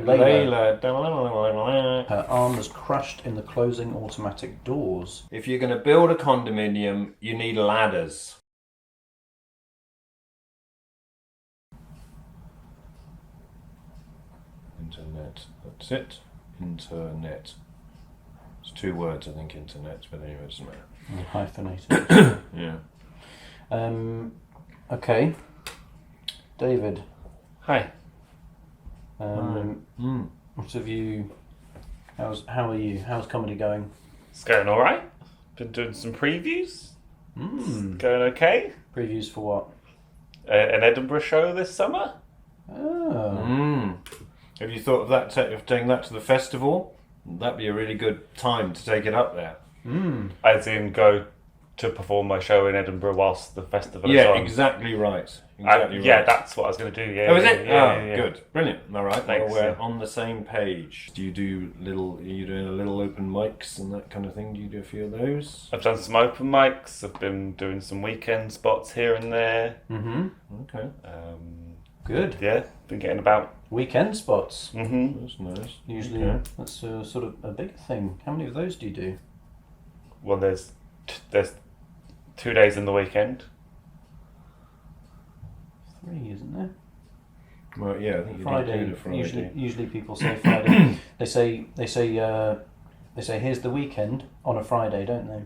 Layla. Her arm was crushed in the closing automatic doors. If you're going to build a condominium, you need ladders. Internet. That's it. Internet. It's 2 words, I think, internet, but anyway, it doesn't matter. Hyphenated. Yeah. Okay. David. Hi. What have you... How are you? How's comedy going? It's going all right. Been doing some previews. It's going okay. Previews for what? An Edinburgh show this summer. Oh. Have you thought of that, of taking that to the festival? That'd be a really good time to take it up there. As in go to perform my show in Edinburgh whilst the festival is on. Yeah, exactly right. Yeah, that's what I was going to do. Yeah. Oh, is it? Yeah. Good. Brilliant. All right. Thanks, Well, we're yeah. on the same page. Are you doing a little open mics and that kind of thing? Do you do a few of those? I've done some open mics. I've been doing some weekend spots here and there. Okay. Good. Yeah, been getting about. Weekend spots. That's nice. Usually that's sort of a big thing. How many of those do you do? Well, there's 2 days in the weekend. 3, isn't there? Well, yeah, I think you Friday. do the Friday. Usually people say Friday. they say here's the weekend on a Friday, don't they?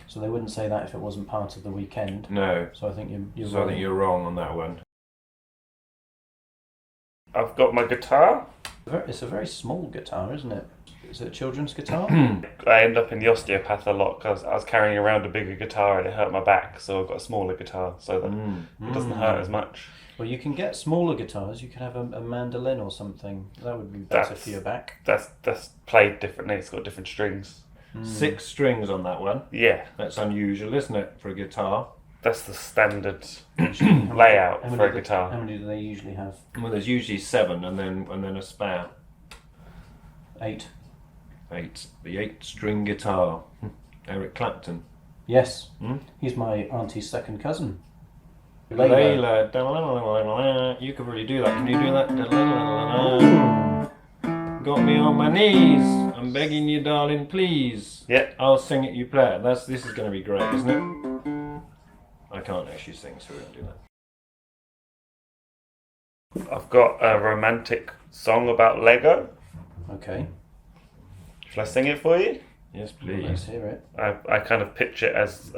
So they wouldn't say that if it wasn't part of the weekend. No. So I think you're So I think you're wrong on that one. I've got my guitar. It's a very small guitar, isn't it? Is it a children's guitar? I end up in the osteopath a lot because I was carrying around a bigger guitar and it hurt my back, so I've got a smaller guitar so that it doesn't hurt as much. Well, you can get smaller guitars. You could have a mandolin or something. That would be better for your back. That's played differently. It's got different strings. 6 strings on that one. Yeah, That's unusual, isn't it, for a guitar? that's the standard layout for a guitar. How many do they usually have? Well, there's usually 7 and then a spare. 8. 8. The 8-string guitar. Eric Clapton. Yes. He's my auntie's second cousin. Layla. You could really do that. Can you do that? Got me on my knees. I'm begging you, darling, please. Yeah. I'll sing it, you play it. This is going to be great, isn't it? I can't actually sing, so we won't do that. I've got a romantic song about Lego. Okay. Shall I sing it for you? Yes, Let's please. hear it. I kind of pitch it as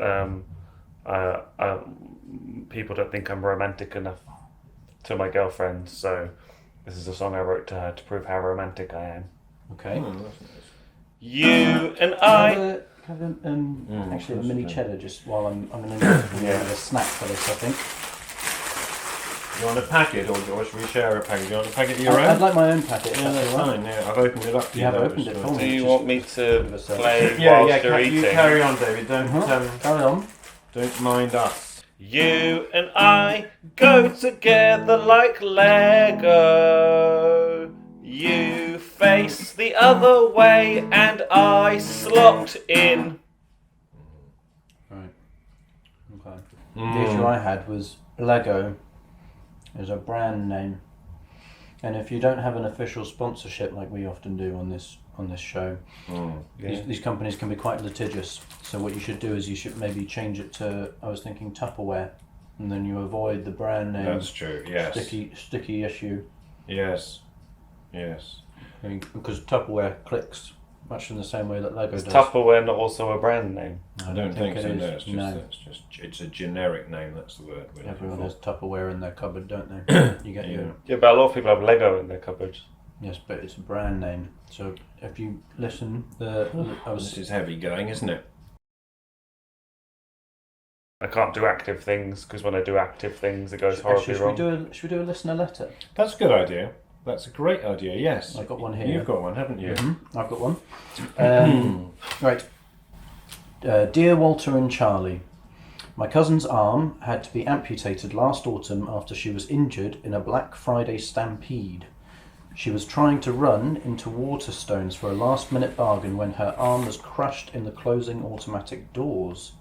people don't think I'm romantic enough to my girlfriend, so this is a song I wrote to her to prove how romantic I am. Okay. Oh, that's nice. You and I. Actually, a mini cheddar just while I'm going to need a snack for this, I think. You want a packet, or should we share a packet? You want a packet of your own? I'd like my own packet. If Yeah, that's all right. fine. Yeah, I've opened it up. For You have opened it for Do me. you want me to play Yeah, whilst you're you eating? carry on, David. Carry on. Don't mind us. You and I go together like Lego. You face the other way and I slopped in. Right. Okay. The issue I had was Lego is a brand name, and if you don't have an official sponsorship like we often do on this show, these companies can be quite litigious. So what you should do is you should maybe change it to, I was thinking, Tupperware, and then you avoid the brand name. That's true. Yes. Sticky issue. Yes. Yes. I mean, because Tupperware clicks much in the same way that Lego Is does. Tupperware not also a brand name? I don't think so. it No, is. it's a generic name. That's the word. we're Everyone looking has Tupperware in their cupboard, don't they? You get Yeah. your Yeah, but a lot of people have Lego in their cupboard. yes, but it's a brand name. So if you listen, This is heavy going, isn't it? I can't do active things because when I do active things, it goes horribly wrong. Should we do a listener letter? That's a good idea. That's a great idea. Yes. I've got one here. You've got one, haven't you? I've got one. Right. Dear Walter and Charlie, my cousin's arm had to be amputated last autumn after she was injured in a Black Friday stampede. She was trying to run into Waterstones for a last-minute bargain when her arm was crushed in the closing automatic doors.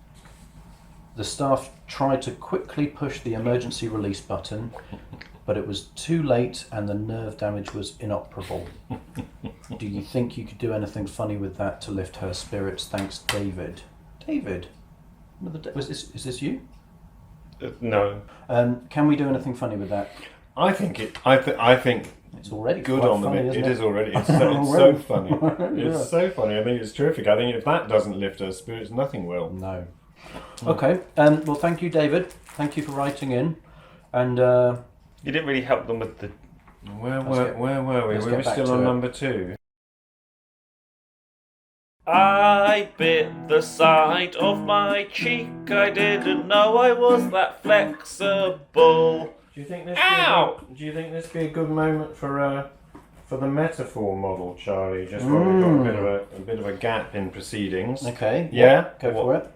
The staff tried to quickly push the emergency release button, but it was too late and the nerve damage was inoperable. Do you think you could do anything funny with that to lift her spirits? Thanks, David. David? Is this you? No. Can we do anything funny with that? I think It's already good quite on them. funny, isn't It is already. It's so funny. It's Yeah. so funny. I think it's terrific. I think if that doesn't lift her spirits, nothing will. No. Okay. Well, thank you, David. Thank you for writing in. And You didn't really help them with the... Where were we? let's We get were back still to on it. number 2. I bit the side of my cheek. I didn't know I was that flexible. Do you think this? Ow! Do you think this be a good moment for the metaphor model, Charlie? Just while we've got a bit of a gap in proceedings. okay. Yeah. Go for it.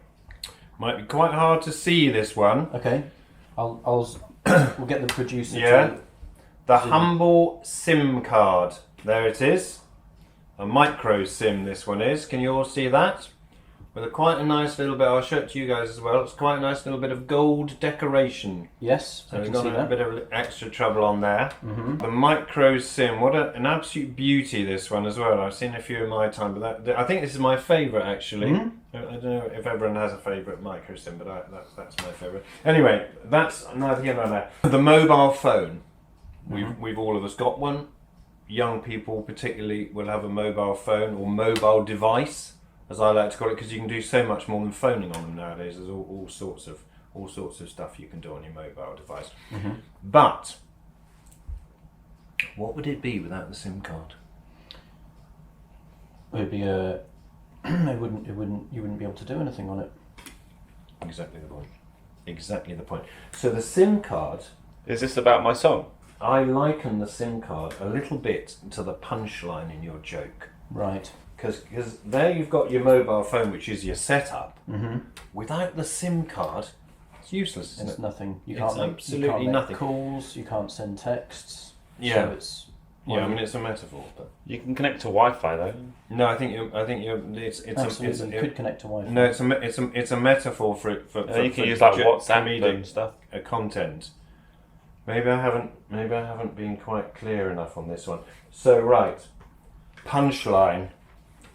Might be quite hard to see this one. Okay. We'll get the producer Yeah. to... The humble SIM card. There it is. A micro SIM. This one is. Can you all see that? With quite a nice little bit. I'll show it to you guys as well. It's quite a nice little bit of gold decoration. Yes, So I we've can got see a that. bit of extra trouble on there. Mm-hmm. The micro SIM, what an absolute beauty this one as well. I've seen a few in my time, but I think this is my favourite actually. Mhm. I don't know if everyone has a favourite micro SIM, but that's my favourite. Anyway, that's neither here nor there. The mobile phone. We've all of us got one. Young people particularly will have a mobile phone or mobile device, as I like to call it, because you can do so much more than phoning on them nowadays. There's all sorts of stuff you can do on your mobile device. Mm-hmm. But what would it be without the SIM card? It would be a... you wouldn't be able to do anything on it. Exactly the point. Exactly the point. So the SIM card, Is this about my song? I liken the SIM card a little bit to the punchline in your joke. Right. Because there you've got your mobile phone, which is your setup. Mm-hmm. Without the SIM card, it's useless, isn't It's it? nothing. You It's can't make, absolutely you can't make nothing. calls, you can't send texts. Yeah. So it's... Yeah, I mean it's a metaphor, but You can connect to Wi-Fi though. no, I think it's Absolutely, you could connect to Wi-Fi. no, it's a metaphor for You can use like WhatsApp comedic and stuff. Content. Maybe I haven't been quite clear enough on this one. So right, punchline,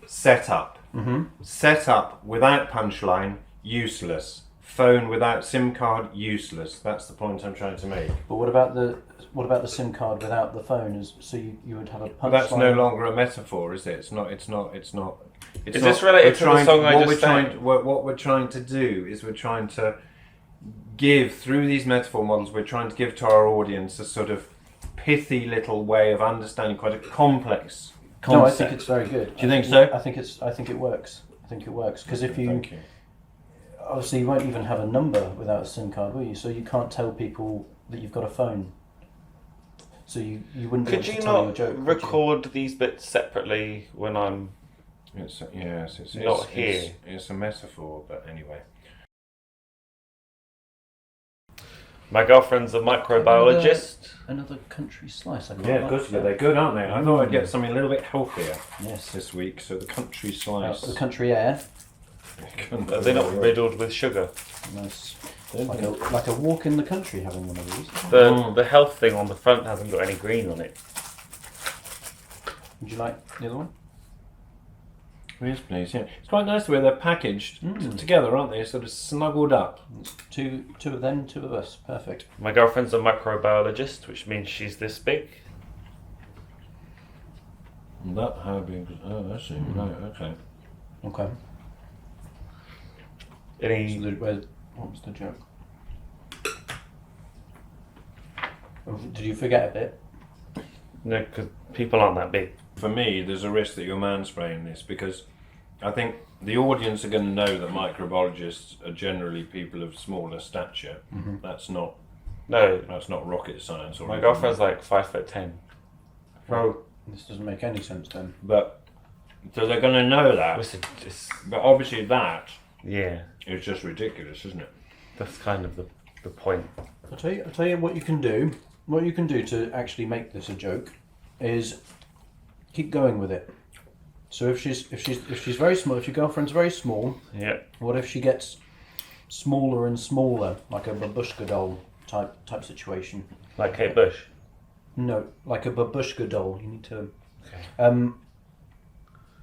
setup. Mm-hmm. Setup without punchline, useless. Phone without SIM card, useless. That's the point I'm trying to make. But what about the SIM card without the phone? So you would have a punchline. But that's no longer a metaphor, is it? It's not. Is this related to the song I just sang? What we're trying to do is we're trying to give, through these metaphor models, we're trying to give to our audience a sort of pithy little way of understanding quite a complex concept. No, I think it's very good. Do you think so? I think it works. I think it works because if you Thank you. obviously you won't even have a number without a SIM card, will you? So you can't tell people that you've got a phone. So you wouldn't be Could able you to tell your not joke. record these bits separately when I'm... It's Not here. It's a metaphor, but anyway. My girlfriend's a microbiologist. Another country slice. I quite Yeah, like good. that. They're good, aren't they? I thought I'd get something a little bit healthier Yes. this week. So the country Oh, slice. the country air. Are they not riddled with sugar? Nice. Like a walk in the country having one of these. The health thing on the front hasn't got any green on it. Would you like the other one? Yes, please. Yeah, it's quite nice the way they're packaged together, aren't they? Sort of snuggled up. Two of them, two of us. Perfect. My girlfriend's a microbiologist, which means she's this big. That how big? Oh, I see. Right. Okay. Okay. Any... What was the joke? Did you forget a bit? No, because people aren't that big. For me, there's a risk that you're mansplaining this because I think the audience are going to know that microbiologists are generally people of smaller stature. Mm-hmm. That's not rocket science. Or My anything. girlfriend's like 5'10". So, This doesn't make any sense then. but so they're going to know that. But obviously, that Yeah, is just ridiculous, isn't it? that's kind of the point. I'll tell you what you can do. What you can do to actually make this a joke is keep going with it. So if she's very small, if your girlfriend's very small, Yeah. what if she gets smaller and smaller, like a babushka doll type situation. Like Kate Bush. No, like a babushka doll. You need to. Okay.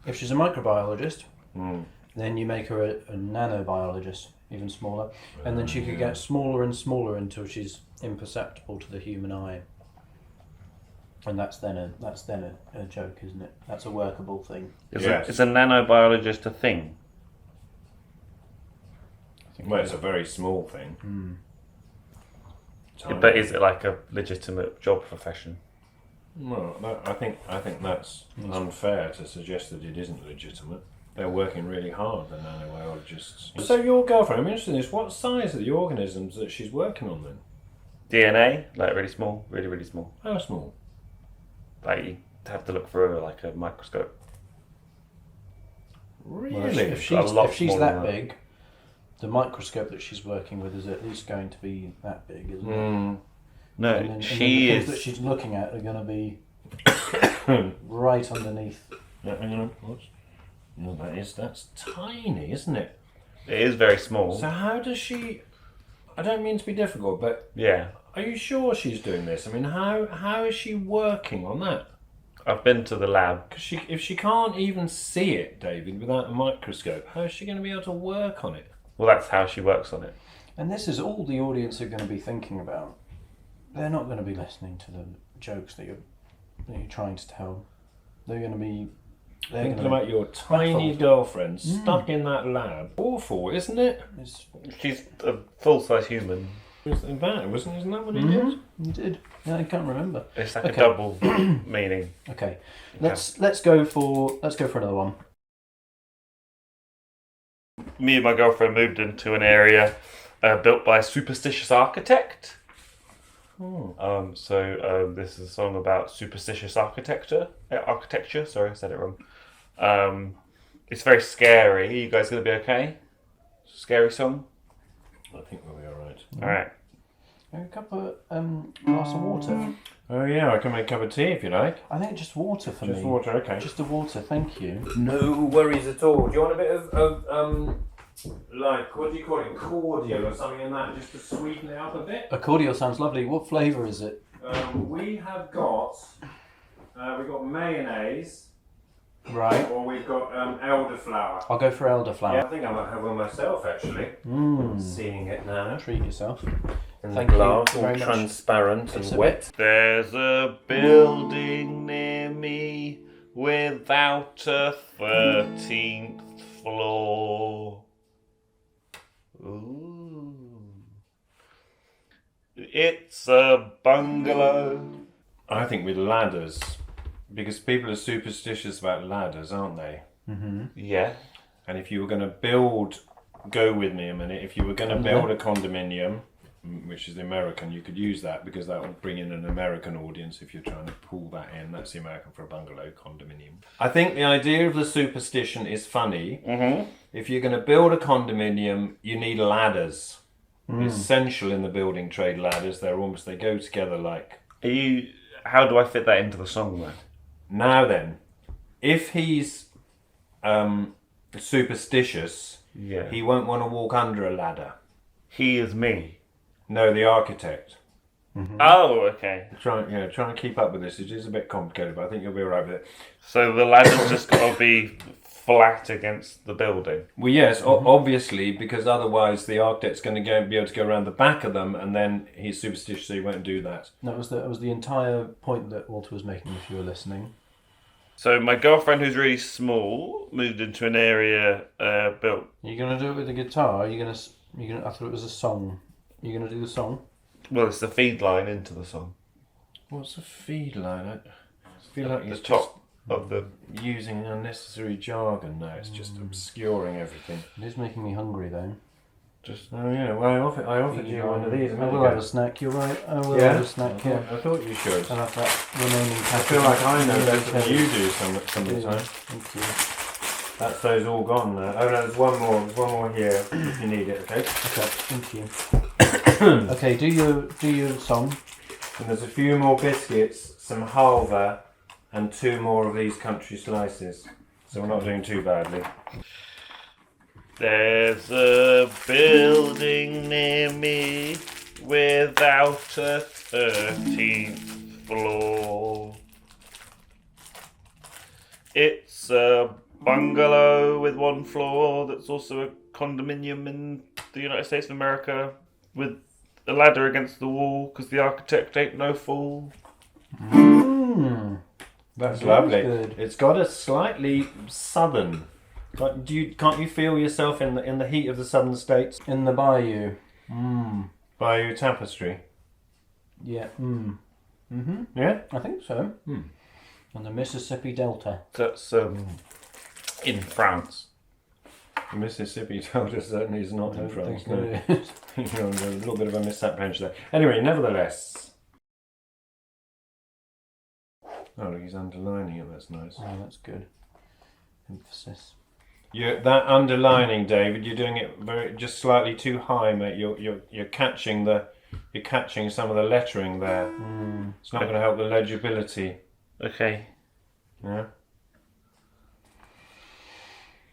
If she's a microbiologist, Mm. then you make her a nanobiologist, even smaller, and then she could get smaller and smaller until she's imperceptible to the human eye. And that's then a joke, isn't it? That's a workable thing. Is Yes. a nanobiologist a thing? Well, it's a very small thing. Mm. Tiny. But is it like a legitimate job profession? Well, I think that's unfair to suggest that it isn't legitimate. They're working really hard, the nanobiologists. So your girlfriend, I'm interested in this. What size are the organisms that she's working on then? DNA, like really small, really, really small. How small? Like you have to look through like a microscope. Really? Well, if she's smaller that than that. big, the microscope that she's working with is at least going to be that big, isn't it? Mm. No, And then she the things that is. she's looking at are going to be right underneath. Hang on. What? No, that's tiny, isn't it? It is very small. So how does she? I don't mean to be difficult, but Yeah, are you sure she's doing this? I mean, how is she working on that? I've been to the lab. Because if she can't even see it, David, without a microscope, how is she going to be able to work on it? Well, that's how she works on it. And this is all the audience are going to be thinking about. They're not going to be listening to the jokes that you're trying to tell. They're going to be. They're Thinking going to about your tiny girlfriend stuck in that lab. Awful, isn't it? She's a full-size human. Isn't that what he did? You did. Yeah, I can't remember. It's like Okay. a double meaning. Okay, let's go for another one. Me and my girlfriend moved into an area built by a superstitious architect. Oh. This is a song about superstitious architecture. Sorry, I said it wrong. It's very scary. Are you guys gonna be okay? Scary song. I think we'll be all right. All right. A cup of glass of water. Oh yeah, I can make a cup of tea if you like. I think just water for me. Just water, okay. Just a water, thank you. No worries at all. Do you want a bit of like, what do you call it, cordial or something in that, just to sweeten it up a bit? A cordial sounds lovely. What flavour is it? We have got, we've got mayonnaise, Right. or we've got elderflower. I'll go for elderflower. Yeah, I think I might have one myself actually. Seeing it now. Treat yourself. In Thank the you glass, all very much. transparent It's and a wet. There's a building near me without a 13th floor. Ooh. It's a bungalow. I think with ladders, because people are superstitious about ladders, aren't they? Yeah. And if you were going to build, go with me a minute, if you were going to build a condominium, which is the American, you could use that because that would bring in an American audience if you're trying to pull that in. That's the American for a bungalow condominium. I think the idea of the superstition is funny. If you're going to build a condominium, you need ladders. Essential in the building trade, ladders. They go together like... How do I fit that into the song then? Now then, if he's superstitious, Yeah. he won't want to walk under a ladder. He is me. No, the architect. Oh, okay. Try and keep up with this. It is a bit complicated, but I think you'll be alright with it. So the ladder's just got to be flat against the building. Well, yes, obviously, because otherwise the architect's going to be able to go around the back of them, and then he's superstitious, so he won't do that. That was the entire point that Walter was making. If you were listening. So my girlfriend, who's really small, moved into an area built. Are you gonna do it with the guitar? Are you gonna? I thought it was a song. Are you gonna do the song? Well, it's the feed line into the song. What's a feed line? I feel like The he's top of the. just using unnecessary jargon now. It's just obscuring everything. It is making me hungry though. Just. Oh yeah, well I offered you one of these. I will have a snack. You're right. I will Yeah? have a snack. Yeah. I thought you should. And I've got remaining. I feel like I know better than you do some of the time. Thank you. That's those all gone now. Oh no, there's one more. There's one more here if you need it. Okay. Okay. Thank you. Okay. Do your song. And there's a few more biscuits, some halva, and 2 more of these country slices. So we're not doing too badly. There's a building near me without a 13th floor. It's a bungalow with one floor that's also a condominium in the United States of America with a ladder against the wall because the architect ain't no fool. That's That lovely. is good. It's got a slightly southern. Can't you feel yourself in the heat of the southern states? In the Bayou. Bayeux tapestry. Yeah. Yeah. I think so. On the Mississippi Delta. That's in France. Mississippi Delta certainly is not in I France. think No. it is. You know, a little bit of a misapprehension there. Anyway, nevertheless. Oh, look, he's underlining it. That's nice. Oh, that's good. Emphasis. That underlining, David, you're doing it just slightly too high, mate. You're catching some of the lettering there. It's not going to help the legibility. Okay. Yeah.